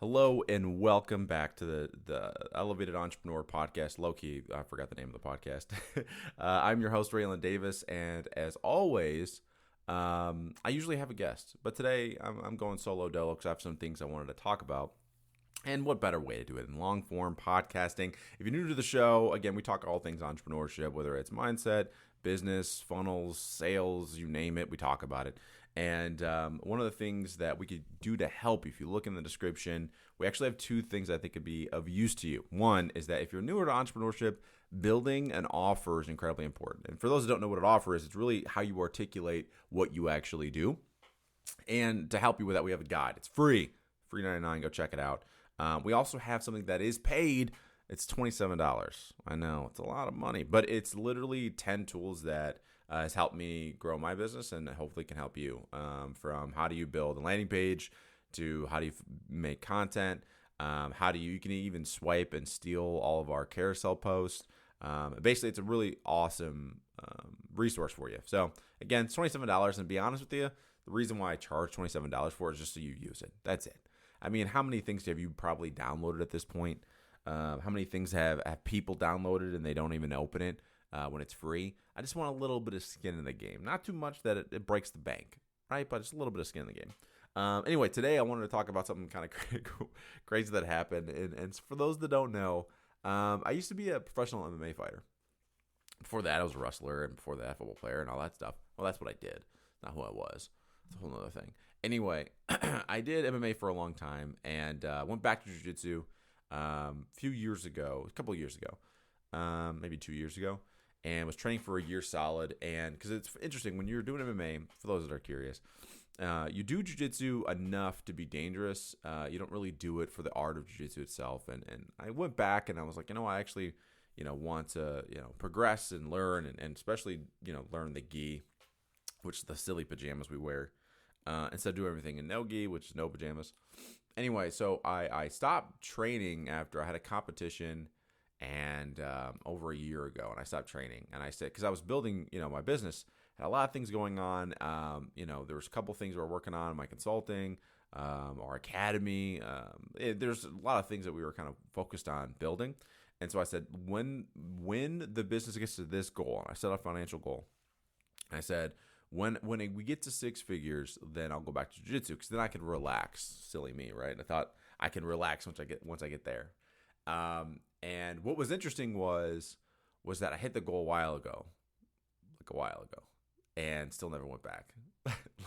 Hello and welcome back to the Elevated Entrepreneur Podcast. Low key, I forgot the name of the podcast. I'm your host, Raylen Davis, and as always, I usually have a guest, but today I'm going solo dolo because I have some things I wanted to talk about. And what better way to do it than long form podcasting? If you're new to the show, again, we talk all things entrepreneurship, whether it's mindset, business, funnels, sales, you name it, we talk about it. And one of the things that we could do to help, if you look in the description, we actually have two things I think could be of use to you. One is that if you're newer to entrepreneurship, building an offer is incredibly important. And for those who don't know what an offer is, it's really how you articulate what you actually do. And to help you with that, we have a guide. It's free, free 99. Go check it out. We also have something that is paid. It's $27. I know it's a lot of money, but it's literally 10 tools that has helped me grow my business and hopefully can help you. From how do you build a landing page to how do you make content, how do you can even swipe and steal all of our carousel posts. Basically, it's a really awesome resource for you. So again, it's $27, and to be honest with you, the reason why I charge $27 for it is just so you use it. That's it. I mean, how many things have you probably downloaded at this point? How many things have people downloaded and they don't even open it when it's free? I just want a little bit of skin in the game. Not too much that it breaks the bank, right? But just a little bit of skin in the game. Anyway, today I wanted to talk about something kind of crazy that happened. And for those that don't know, I used to be a professional MMA fighter. Before that, I was a wrestler, and before that, a football player and all that stuff. Well, that's what I did, not who I was. It's a whole other thing. Anyway, I did MMA for a long time and went back to Jujutsu a couple of years ago, maybe 2 years ago, and was training for a year solid. And because it's interesting, when you're doing MMA, for those that are curious, you do Jiu-Jitsu enough to be dangerous. You don't really do it for the art of Jiu-Jitsu itself. And I went back and I was like, I actually, want to, progress and learn and especially, learn the gi, which is the silly pajamas we wear. Instead of doing everything in no gi, which is no pajamas. Anyway, so I stopped training after I had a competition and over a year ago, and I stopped training. And I said, because I was building, my business, had a lot of things going on. There was a couple things we were working on, my consulting, our academy. There's a lot of things that we were kind of focused on building. And so I said, when the business gets to this goal, I set a financial goal. I said, when we get to six figures, then I'll go back to jiu-jitsu because then I can relax. Silly me, right? And I thought I can relax once I get there. And what was interesting was that I hit the goal a while ago, and still never went back.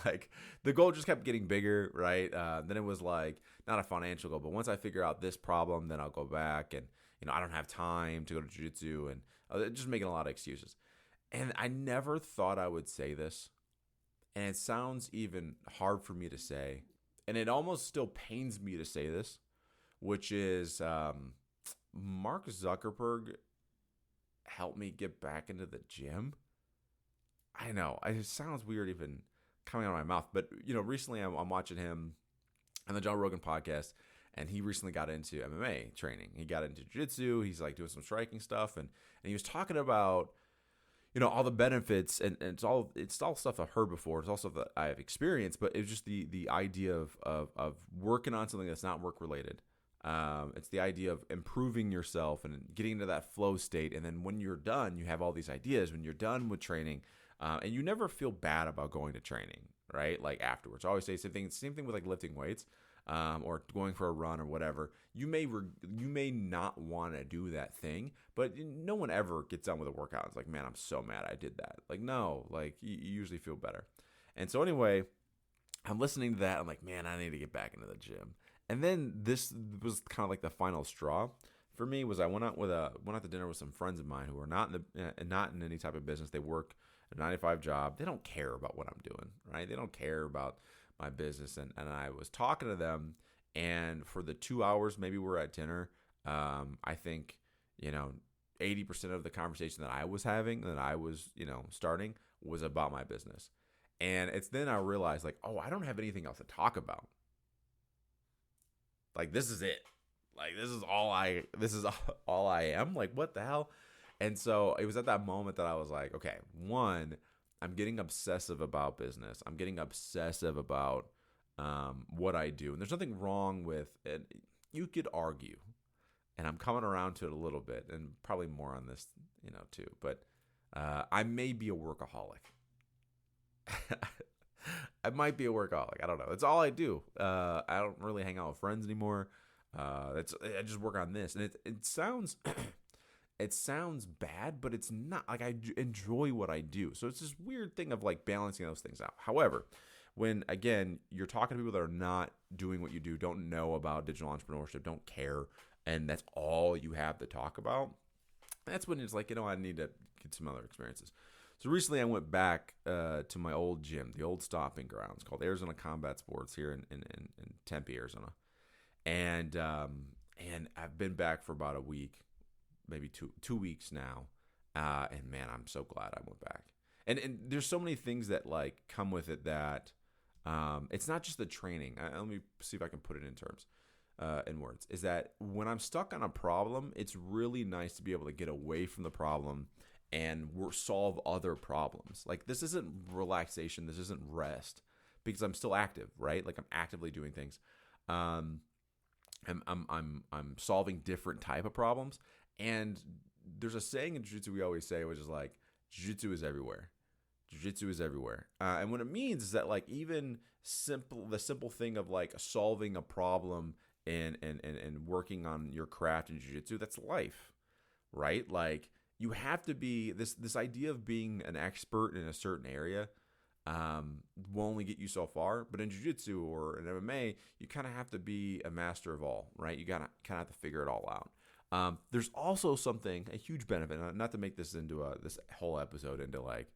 Like the goal just kept getting bigger, right? Then it was like not a financial goal, but once I figure out this problem, then I'll go back. And I don't have time to go to jiu-jitsu, and just making a lot of excuses. And I never thought I would say this, and it sounds even hard for me to say, and it almost still pains me to say this, which is Mark Zuckerberg helped me get back into the gym. I know, it sounds weird even coming out of my mouth, but recently I'm watching him on the Joe Rogan podcast, and he recently got into MMA training. He got into jiu-jitsu. He's like doing some striking stuff, and he was talking about all the benefits, and it's all stuff I've heard before. It's also that I've experienced, but it's just the idea of working on something that's not work related. It's the idea of improving yourself and getting into that flow state. And then when you're done, you have all these ideas when you're done with training, and you never feel bad about going to training, right? Like afterwards, I always say same thing with like lifting weights. Or going for a run or whatever, you may not want to do that thing, but no one ever gets done with a workout. It's like, man, I'm so mad I did that. Like, no, like you usually feel better. And so anyway, I'm listening to that. I'm like, man, I need to get back into the gym. And then this was kind of like the final straw for me. Was I went out to dinner with some friends of mine who are not in any type of business. They work a 9-to-5 job. They don't care about what I'm doing, right? They don't care about my business, and I was talking to them, and for the 2 hours maybe we're at dinner, I think 80% of the conversation that I was having, that I was starting, was about my business. And it's then I realized, like, oh, I don't have anything else to talk about. Like, this is it. Like, this is all I am. Like, what the hell? And so it was at that moment that I was like, okay, one, I'm getting obsessive about business. I'm getting obsessive about what I do. And there's nothing wrong with it. You could argue, and I'm coming around to it a little bit, and probably more on this, too. But I may be a workaholic. I might be a workaholic. I don't know. That's all I do. I don't really hang out with friends anymore. I just work on this, and it sounds it sounds bad, but it's not. Like, I enjoy what I do. So it's this weird thing of like balancing those things out. However, when again you're talking to people that are not doing what you do, don't know about digital entrepreneurship, don't care, and that's all you have to talk about, that's when it's like, I need to get some other experiences. So recently I went back to my old gym, the old stomping grounds called Arizona Combat Sports here in Tempe, Arizona. And I've been back for about a week, maybe two weeks now. And man, I'm so glad I went back. And there's so many things that like come with it that it's not just the training. Let me see if I can put it in terms, in words. Is that when I'm stuck on a problem, it's really nice to be able to get away from the problem and solve other problems. Like, this isn't relaxation, this isn't rest, because I'm still active, right? Like, I'm actively doing things. I'm solving different type of problems. And there's a saying in Jujutsu we always say, which is like, Jujutsu is everywhere. Jujutsu is everywhere. And what it means is that like even the simple thing of like solving a problem and working on your craft in Jujutsu, that's life, right? Like, you have to be this idea of being an expert in a certain area will only get you so far. But in Jiu-Jitsu or in MMA, you kind of have to be a master of all, right? You kind of have to figure it all out. There's also a huge benefit, not to make this into this whole episode into like,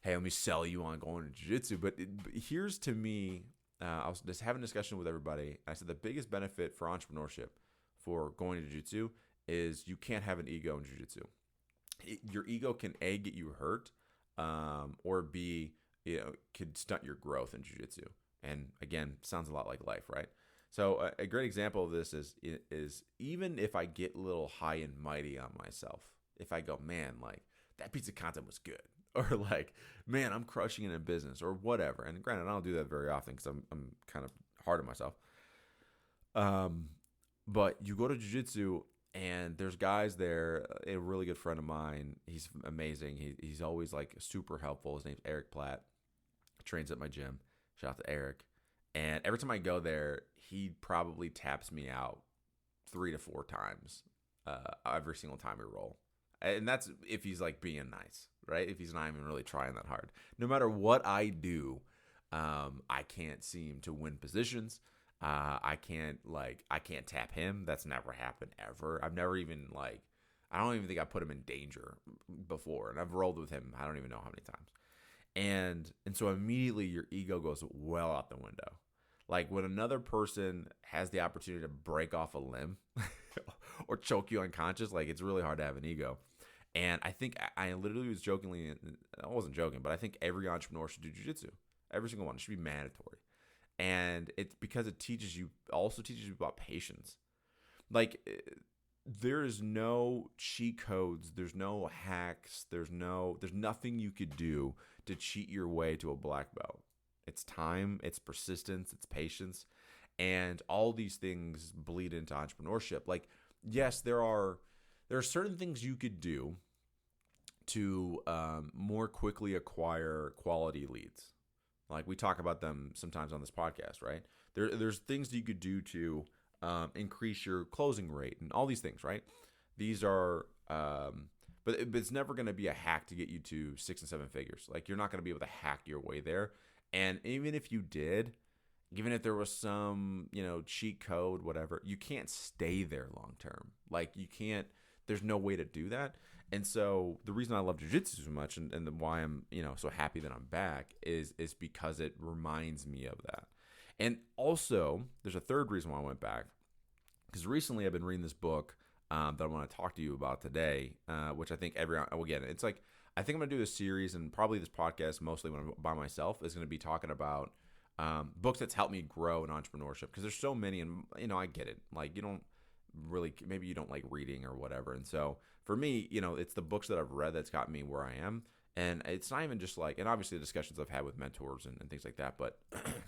hey, let me sell you on going to Jiu-Jitsu. But here's to me, I was just having a discussion with everybody. I said the biggest benefit for entrepreneurship for going to Jiu-Jitsu is you can't have an ego in Jiu-Jitsu. Your ego can A, get you hurt, or B, could stunt your growth in Jiu-Jitsu. And again, sounds a lot like life, right? So a great example of this is even if I get a little high and mighty on myself, if I go, man, like that piece of content was good, or like, man, I'm crushing it in business, or whatever. And granted, I don't do that very often because I'm kind of hard on myself. But you go to Jiu-Jitsu, and there's guys there, a really good friend of mine. He's amazing. He's always like super helpful. His name's Eric Platt. Trains at my gym. Shout out to Eric. And every time I go there, he probably taps me out 3 to 4 times every single time we roll. And that's if he's like being nice, right? If he's not even really trying that hard. No matter what I do, I can't seem to win positions. I can't tap him. That's never happened ever. I've never even I don't even think I put him in danger before. And I've rolled with him, I don't even know how many times. And so immediately your ego goes well out the window. Like when another person has the opportunity to break off a limb or choke you unconscious, like it's really hard to have an ego. And I think I literally was jokingly, I wasn't joking, but I think every entrepreneur should do jiu-jitsu. Every single one. It should be mandatory. And it's because it also teaches you about patience. Like there is no cheat codes. There's no hacks. There's nothing you could do to cheat your way to a black belt. It's time, it's persistence, it's patience. And all these things bleed into entrepreneurship. Like, yes, there are certain things you could do to more quickly acquire quality leads. Like we talk about them sometimes on this podcast, right? There's things that you could do to increase your closing rate and all these things, right? These are, but it's never going to be a hack to get you to 6 and 7 figures. Like you're not going to be able to hack your way there. And even if you did, even if there was some, cheat code, whatever, you can't stay there long term. Like you can't, there's no way to do that. And so the reason I love jiu-jitsu so much and why I'm, so happy that I'm back is because it reminds me of that. And also there's a third reason why I went back, because recently I've been reading this book that I want to talk to you about today, which I think it's like, I think I'm going to do a series, and probably this podcast, mostly when I'm by myself, is going to be talking about books that's helped me grow in entrepreneurship, because there's so many, and, I get it. Like, maybe you don't like reading or whatever. And so for me, it's the books that I've read that's got me where I am. And it's not even just and obviously the discussions I've had with mentors and things like that. But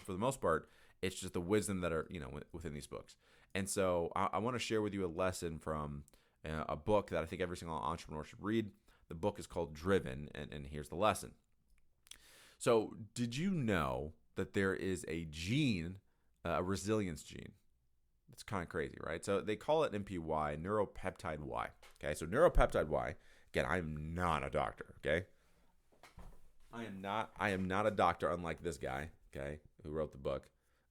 for the most part, It's just the wisdom that are, within these books. And so I want to share with you a lesson from a book that I think every single entrepreneur should read. The book is called Driven, and here's the lesson. So did you know that there is a gene, a resilience gene? It's kind of crazy, right? So they call it NPY, neuropeptide Y. Okay, so neuropeptide Y. Again, I'm not a doctor. Okay, I am not a doctor, unlike this guy. Okay, who wrote the book.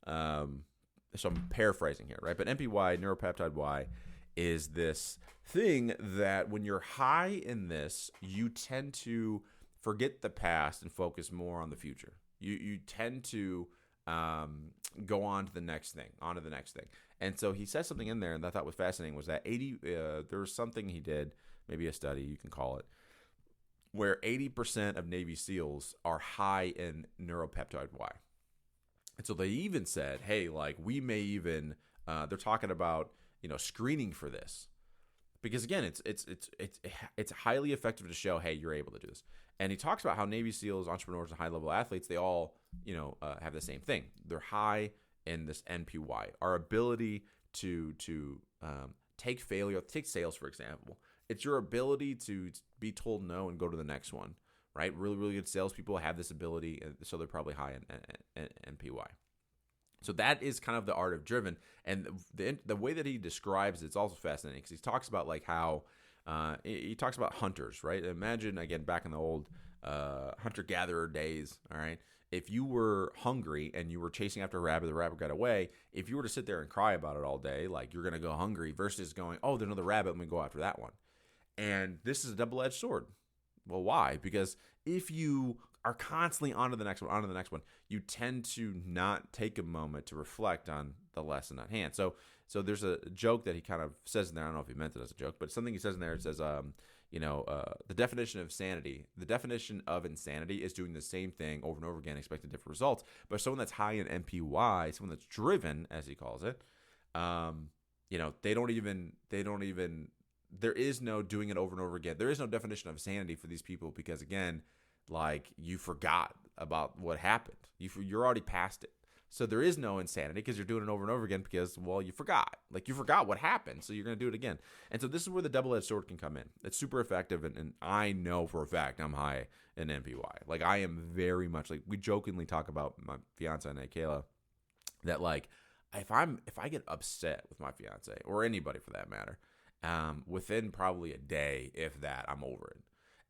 So I'm paraphrasing here, right? But NPY, neuropeptide Y, is this thing that when you're high in this, you tend to forget the past and focus more on the future. You tend to go on to the next thing, And so he says something in there, and I thought was fascinating, was that there was something he did, maybe a study, you can call it, where 80% of Navy SEALs are high in neuropeptide Y. And so they even said, hey, like we may even, they're talking about, screening for this. Because again, it's highly effective to show, hey, you're able to do this. And he talks about how Navy SEALs, entrepreneurs, and high-level athletes, they all, have the same thing. They're high in this NPY. Our ability to take failure, take sales, for example. It's your ability to be told no and go to the next one, right? Really, really good salespeople have this ability, so they're probably high in NPY. So that is kind of the art of Driven. And the way that he describes it's also fascinating because he talks about like how he talks about hunters, right? Imagine, again, back in the old hunter-gatherer days, all right? If you were hungry and you were chasing after a rabbit, the rabbit got away, if you were to sit there and cry about it all day, like you're going to go hungry versus going, oh, there's another rabbit, let me go after that one. And this is a double-edged sword. Well, why? Because if you are constantly on to the next one, you tend to not take a moment to reflect on the lesson at hand. So there's a joke that he kind of says in there. I don't know if he meant it as a joke, but something he says in there, it says, the definition of insanity is doing the same thing over and over again, expecting different results. But someone that's high in NPY, someone that's driven, as he calls it, they don't even, there is no doing it over and over again. There is no definition of sanity for these people because, again, like you forgot about what happened. You're already past it. So there is no insanity because you're doing it over and over again because, well, you forgot. Like you forgot what happened, so you're going to do it again. And so this is where the double-edged sword can come in. It's super effective, and I know for a fact I'm high in NPY. Like I am very much, like we jokingly talk about my fiance, Kayla, that like if I get upset with my fiance or anybody for that matter, within probably a day, if that, I'm over it.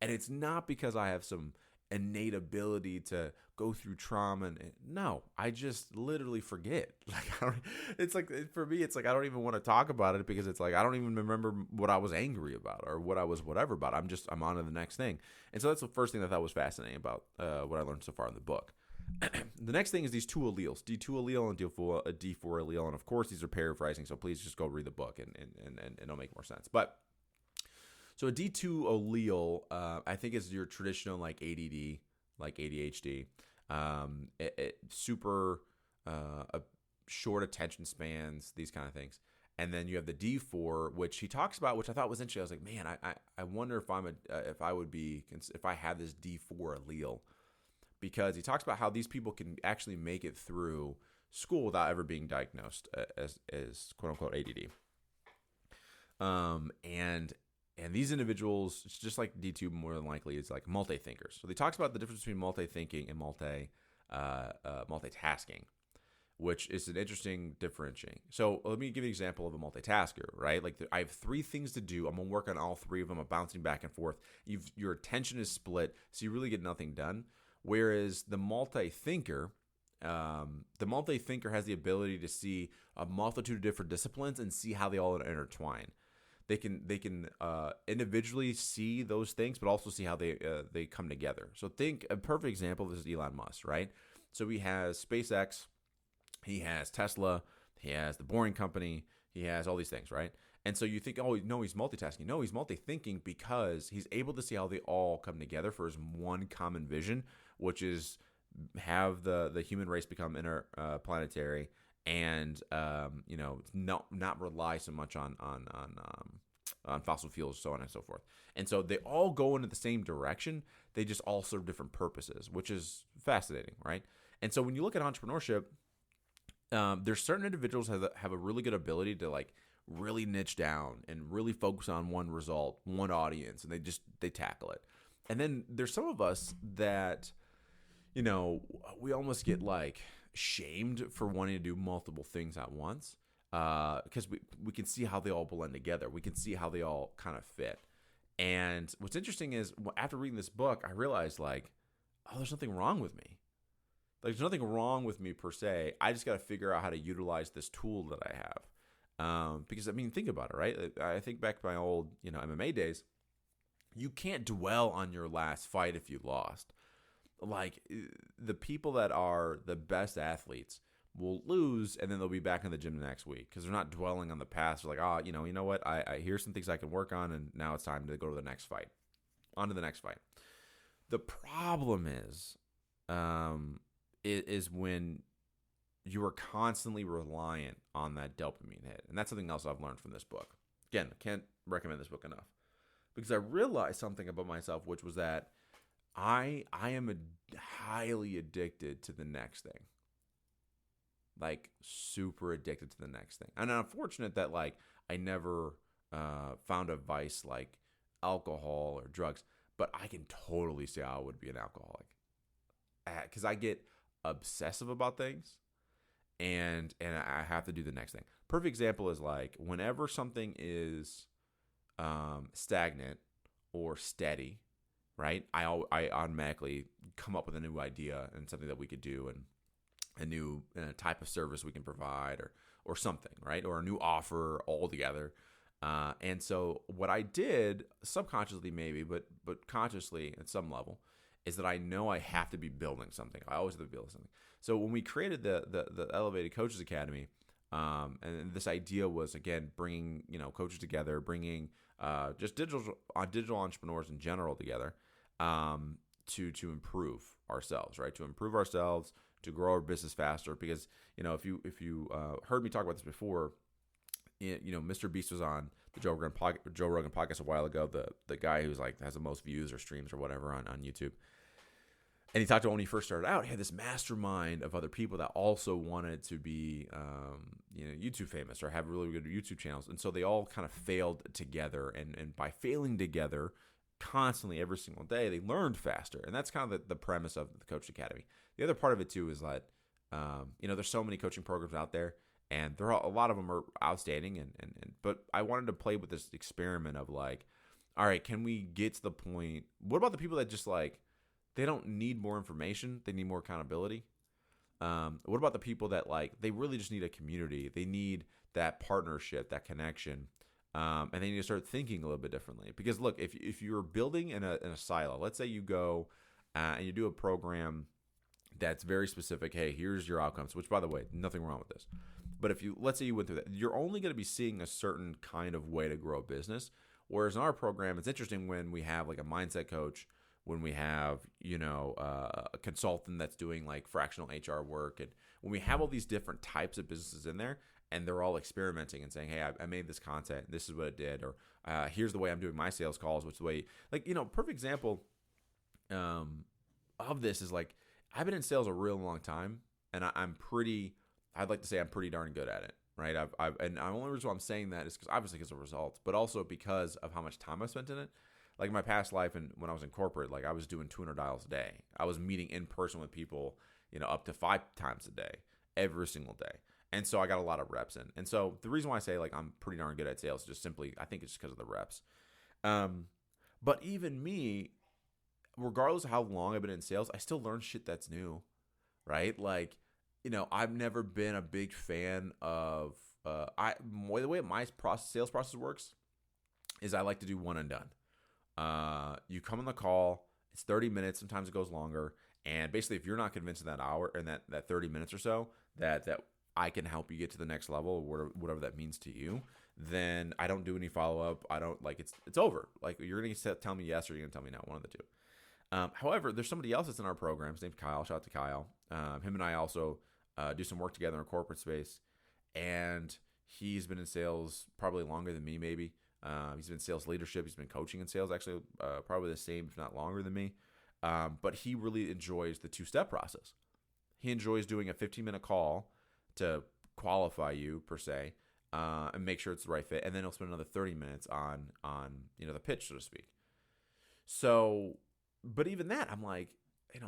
And it's not because I have some innate ability to go through trauma. And no, I just literally forget. For me, it's like I don't even want to talk about it because it's like I don't even remember what I was angry about or what I was whatever about. I'm on to the next thing. And so that's the first thing that I thought was fascinating about what I learned so far in the book. The next thing is these two alleles, D2 allele and D4 allele. And of course, these are paraphrasing, so please just go read the book and it'll make more sense. But so a D2 allele, I think is your traditional like ADD, like ADHD, super short attention spans, these kind of things. And then you have the D4, which he talks about, which I thought was interesting. I was like, man, I wonder if I have this D4 allele. Because he talks about how these people can actually make it through school without ever being diagnosed as quote unquote ADD. And these individuals, it's just like D2 more than likely, is like multi-thinkers. So he talks about the difference between multi-thinking and multitasking, which is an interesting differentiating. So let me give you an example of a multitasker, right? Like I have 3 things to do. I'm going to work on all 3 of them. I'm bouncing back and forth. Your attention is split, so you really get nothing done. Whereas the multi-thinker has the ability to see a multitude of different disciplines and see how they all intertwine. They can individually see those things, but also see how they come together. So think a perfect example of this is Elon Musk, right? So he has SpaceX, he has Tesla, he has the Boring Company, he has all these things, right? And so you think, oh, no, he's multitasking. No, he's multi-thinking because he's able to see how they all come together for his one common vision, which is have the human race become interplanetary and not rely so much on fossil fuels, so on and so forth. And so they all go into the same direction. They just all serve different purposes, which is fascinating, right? And so when you look at entrepreneurship, there's certain individuals have a really good ability to like really niche down and really focus on one result, one audience, and they tackle it. And then there's some of us that, we almost get like shamed for wanting to do multiple things at once, because we can see how they all blend together. We can see how they all kind of fit. And what's interesting is after reading this book, I realized like, oh, there's nothing wrong with me. Like, there's nothing wrong with me per se. I just got to figure out how to utilize this tool that I have. Because, I mean, think about it, right? I think back to my old, MMA days. You can't dwell on your last fight if you lost. Like, the people that are the best athletes will lose, and then they'll be back in the gym the next week because they're not dwelling on the past. They're like, you know what? I here's some things I can work on, and now it's time to go to the next fight. On to the next fight. The problem is when you are constantly reliant on that dopamine hit. And that's something else I've learned from this book. Again, can't recommend this book enough. Because I realized something about myself, which was that I am highly addicted to the next thing. Like, super addicted to the next thing. And I'm fortunate that, like, I never found a vice like alcohol or drugs. But I can totally say I would be an alcoholic. Because I get obsessive about things, and I have to do the next thing. Perfect example is like whenever something is stagnant or steady, right? I automatically come up with a new idea and something that we could do, and a new type of service we can provide, or something, right? Or a new offer altogether. And so what I did, subconsciously maybe, but consciously at some level, is that I know I have to be building something. I always have to build something. So when we created the Elevated Coaches Academy, and this idea was, again, bringing coaches together, bringing just digital entrepreneurs in general together, to improve ourselves, right? To improve ourselves, to grow our business faster. Because if you heard me talk about this before, Mr. Beast was on the Joe Rogan podcast a while ago. The guy who's like has the most views or streams or whatever on YouTube. And he talked about when he first started out, he had this mastermind of other people that also wanted to be, YouTube famous or have really good YouTube channels. And so they all kind of failed together. And by failing together constantly every single day, they learned faster. And that's kind of the premise of the Coach Academy. The other part of it too is that, there's so many coaching programs out there, and a lot of them are outstanding. But I wanted to play with this experiment of like, all right, can we get to the point? What about the people that just like, they don't need more information, they need more accountability? What about the people that like, they really just need a community? They need that partnership, that connection, and they need to start thinking a little bit differently. Because look, if you're building in a silo, let's say you go and you do a program that's very specific. Hey, here's your outcomes. Which, by the way, nothing wrong with this. But let's say you went through that, you're only going to be seeing a certain kind of way to grow a business. Whereas in our program, it's interesting when we have like a mindset coach, when we have, a consultant that's doing like fractional HR work, and when we have all these different types of businesses in there, and they're all experimenting and saying, hey, I made this content, this is what it did, or here's the way I'm doing my sales calls, which is the way, like, perfect example of this is like, I've been in sales a real long time, and I'd like to say I'm pretty darn good at it, right? And the only reason why I'm saying that is because of results, but also because of how much time I spent in it. Like my past life, and when I was in corporate, like I was doing 200 dials a day. I was meeting in person with people, up to 5 times a day, every single day. And so I got a lot of reps in. And so the reason why I say like I'm pretty darn good at sales is just simply, I think it's just because of the reps. But even me, regardless of how long I've been in sales, I still learn shit that's new, right? Like, I've never been a big fan of, the way my sales process works is I like to do one and done. You come on the call, it's 30 minutes, sometimes it goes longer. And basically, if you're not convinced in that hour and that 30 minutes or so that I can help you get to the next level, or whatever that means to you, then I don't do any follow-up. I don't it's over. Like, you're going to tell me yes, or you're going to tell me no, one of the two. However, there's somebody else that's in our program. His name's Kyle. Shout out to Kyle. Him and I also do some work together in corporate space. And he's been in sales probably longer than me, maybe. He's been in sales leadership. He's been coaching in sales, actually, probably the same, if not longer than me. But he really enjoys the 2-step process. He enjoys doing a 15-minute call to qualify you per se, and make sure it's the right fit. And then he'll spend another 30 minutes on the pitch, so to speak. So, but even that, I'm like,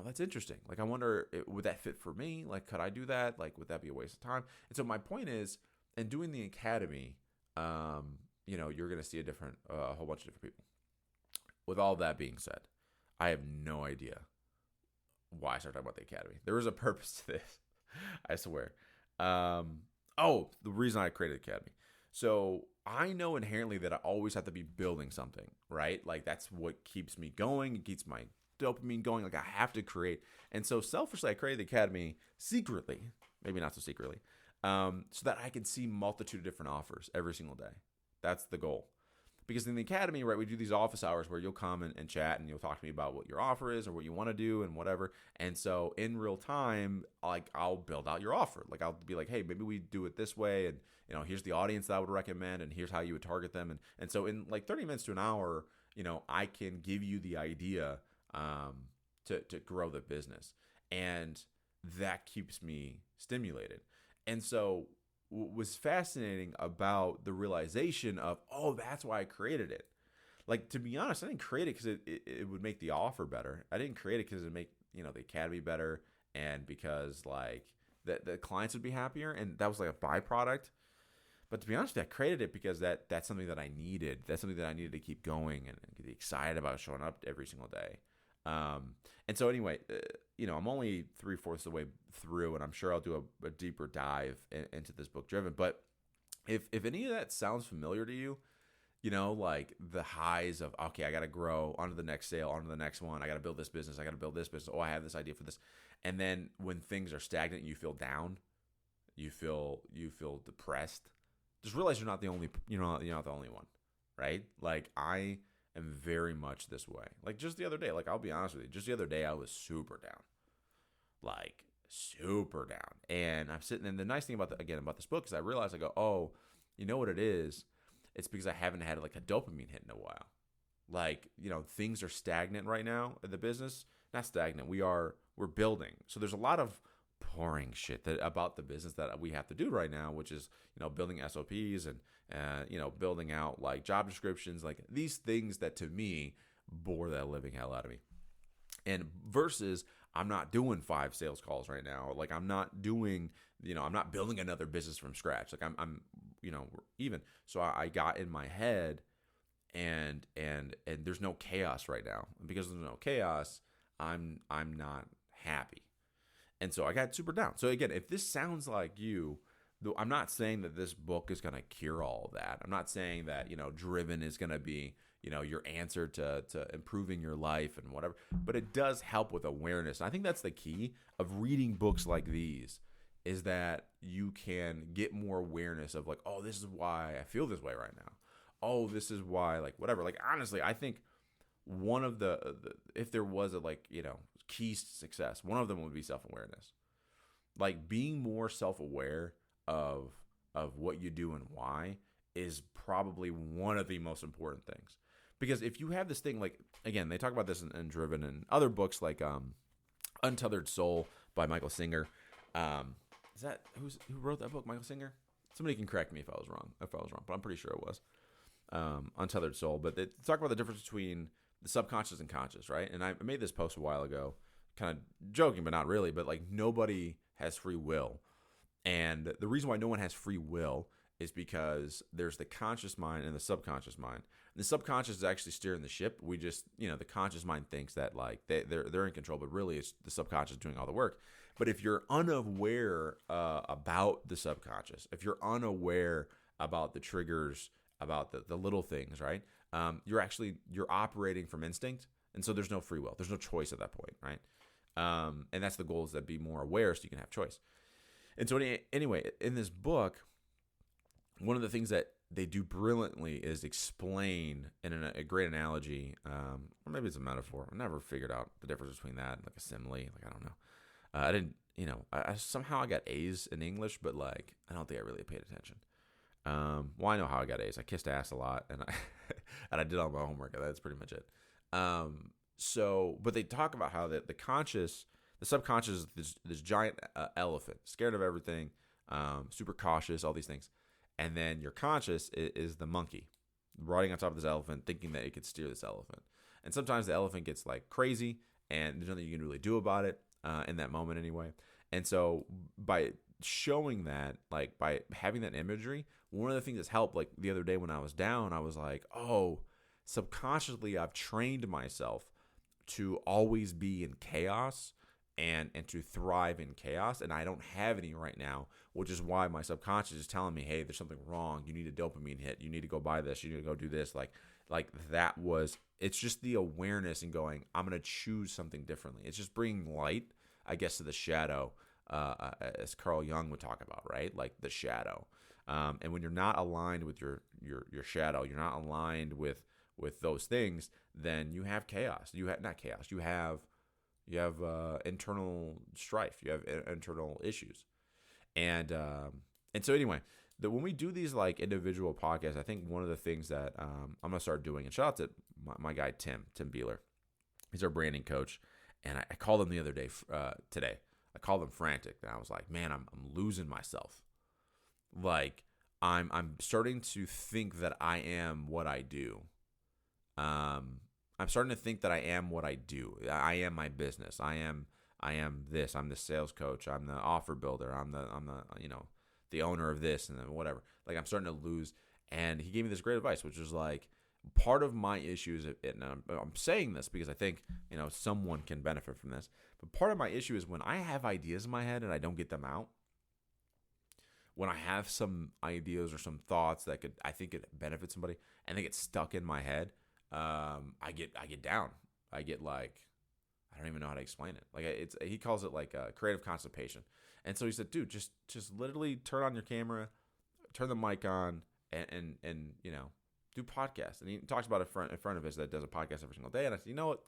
that's interesting. Like, I wonder, would that fit for me? Like, could I do that? Like, would that be a waste of time? And so my point is, in doing the academy, you're going to see a whole bunch of different people. With all that being said, I have no idea why I started talking about the academy. There was a purpose to this, I swear. The reason I created the academy. So I know inherently that I always have to be building something, right? Like, that's what keeps me going. It keeps my dopamine going. Like, I have to create. And so selfishly, I created the academy secretly, maybe not so secretly, so that I can see multitude of different offers every single day. That's the goal. Because in the academy, right, we do these office hours where you'll come and chat and you'll talk to me about what your offer is or what you want to do and whatever. And so in real time, like, I'll build out your offer. Like, I'll be like, hey, maybe we do it this way. And, here's the audience that I would recommend and here's how you would target them. And so in like 30 minutes to an hour, I can give you the idea to grow the business. And that keeps me stimulated. And so what was fascinating about the realization of, that's why I created it. Like, to be honest, I didn't create it because it would make the offer better. I didn't create it because it would make, the academy better and because, like, the clients would be happier. And that was like a byproduct. But to be honest, I created it because that's something that I needed. That's something that I needed to keep going and get excited about showing up every single day. And so anyway, I'm only 3/4 of the way through, and I'm sure I'll do a deeper dive into this book Driven. But if any of that sounds familiar to you, like the highs of, okay, I got to grow onto the next sale, onto the next one. I got to build this business. I got to build this business. Oh, I have this idea for this. And then when things are stagnant, you feel down, you feel depressed. Just realize you're not the only one, right? Like, I am very much this way. Like, just the other day, like, I'll be honest with you, just the other day I was super down. Like, super down. And I'm sitting, and the nice thing about this book is I realized, I go, you know what it is? It's because I haven't had like a dopamine hit in a while. Like, things are stagnant right now in the business. Not stagnant. We're building. So there's a lot of boring shit about the business that we have to do right now, which is, building SOPs and, building out like job descriptions, like these things that to me bore the living hell out of me. And versus I'm not doing 5 sales calls right now. Like, I'm not doing, I'm not building another business from scratch. Like, I'm even. So I got in my head and there's no chaos right now. And because there's no chaos, I'm not happy. And so I got super down. So again, if this sounds like you, I'm not saying that this book is going to cure all of that. I'm not saying that, Driven is going to be, your answer to improving your life and whatever. But it does help with awareness. And I think that's the key of reading books like these, is that you can get more awareness of like, this is why I feel this way right now. This is why, like, whatever. Like, honestly, I think one of the if there was a keys to success, one of them would be self-awareness. Like, being more self-aware of what you do and why is probably one of the most important things. Because if you have this thing, like, again, they talk about this in Driven and other books like Untethered Soul by Michael Singer. Is that who wrote that book? Michael Singer? Somebody can correct me if I was wrong, but I'm pretty sure it was Untethered Soul. But they talk about the difference between the subconscious and conscious, right? And I made this post a while ago, kind of joking, but not really. But like, nobody has free will. And the reason why no one has free will is because there's the conscious mind and the subconscious mind. And the subconscious is actually steering the ship. We just, the conscious mind thinks that like they're in control, but really it's the subconscious doing all the work. But if you're unaware about the subconscious, if you're unaware about the triggers, about the little things, right? You're operating from instinct. And so there's no free will. There's no choice at that point, right? And that's the goal, is that be more aware so you can have choice. And so anyway, in this book, one of the things that they do brilliantly is explain in a great analogy, or maybe it's a metaphor. I never figured out the difference between that and like a simile. Like, I don't know. I didn't, I somehow I got A's in English, but like, I don't think I really paid attention. Well, I know how I got A's. I kissed ass a lot, and I did all my homework. That's pretty much it. But they talk about how the subconscious is this giant elephant, scared of everything. super cautious, all these things. And then your conscious is the monkey riding on top of this elephant, thinking that it could steer this elephant. And sometimes the elephant gets like crazy, and there's nothing you can really do about it in that moment anyway. And so by showing that, like by having that imagery, one of the things that's helped, like the other day when I was down, I was like, oh, subconsciously I've trained myself to always be in chaos and to thrive in chaos, and I don't have any right now, which is why my subconscious is telling me, hey, there's something wrong. You need a dopamine hit. You need to go buy this. You need to go do this. Like that was, it's just the awareness and going, I'm going to choose something differently. It's just bringing light, I guess, to the shadow, as Carl Jung would talk about, right? Like the shadow. And when you're not aligned with your shadow, you're not aligned with those things, then you have chaos. You have not chaos. You have internal strife. You have internal issues. And so anyway, when we do these like individual podcasts, I think one of the things that I'm gonna start doing, and shout out to my guy Tim Beeler, he's our branding coach, and I called him the other day today. I called him frantic, and I was like, man, I'm losing myself. Like I'm starting to think that I am what I do. I'm starting to think that I am what I do. I am my business. I am this. I'm the sales coach. I'm the offer builder. I'm the the owner of this and then whatever. Like I'm starting to lose. And he gave me this great advice, which was like, part of my issue is, and I'm saying this because I think someone can benefit from this. But part of my issue is when I have ideas in my head and I don't get them out. When I have some ideas or some thoughts that I think could benefit somebody, and they get stuck in my head, I get down. I get like, I don't even know how to explain it. Like he calls it like creative constipation. And so he said, dude, just literally turn on your camera, turn the mic on, and do podcasts. And he talks about in front of us that does a podcast every single day. And I said, you know what?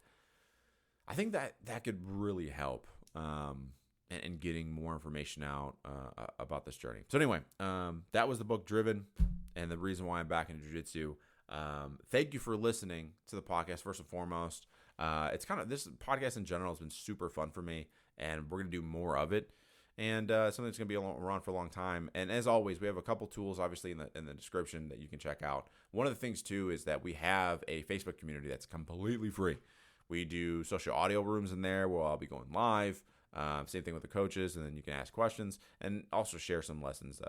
I think that could really help in getting more information out about this journey. So anyway, that was the book Driven, and the reason why I'm back in Jiu-Jitsu. Thank you for listening to the podcast first and foremost. It's kind of, this podcast in general has been super fun for me, and we're going to do more of it. And something that's going to be around for a long time. And as always, we have a couple tools, obviously, in the description that you can check out. One of the things, too, is that we have a Facebook community that's completely free. We do social audio rooms in there where I'll be going live. Same thing with the coaches, and then you can ask questions and also share some lessons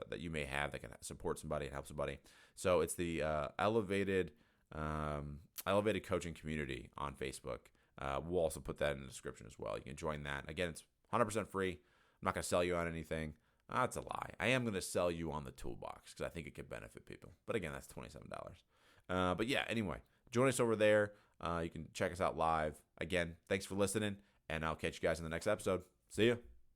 that you may have that can support somebody and help somebody. So it's the Elevated Coaching Community on Facebook. We'll also put that in the description as well. You can join that. Again, it's 100% free. I'm not going to sell you on anything. That's a lie. I am going to sell you on the toolbox because I think it could benefit people. But again, that's $27. But yeah, anyway, join us over there. You can check us out live. Again, thanks for listening, and I'll catch you guys in the next episode. See ya.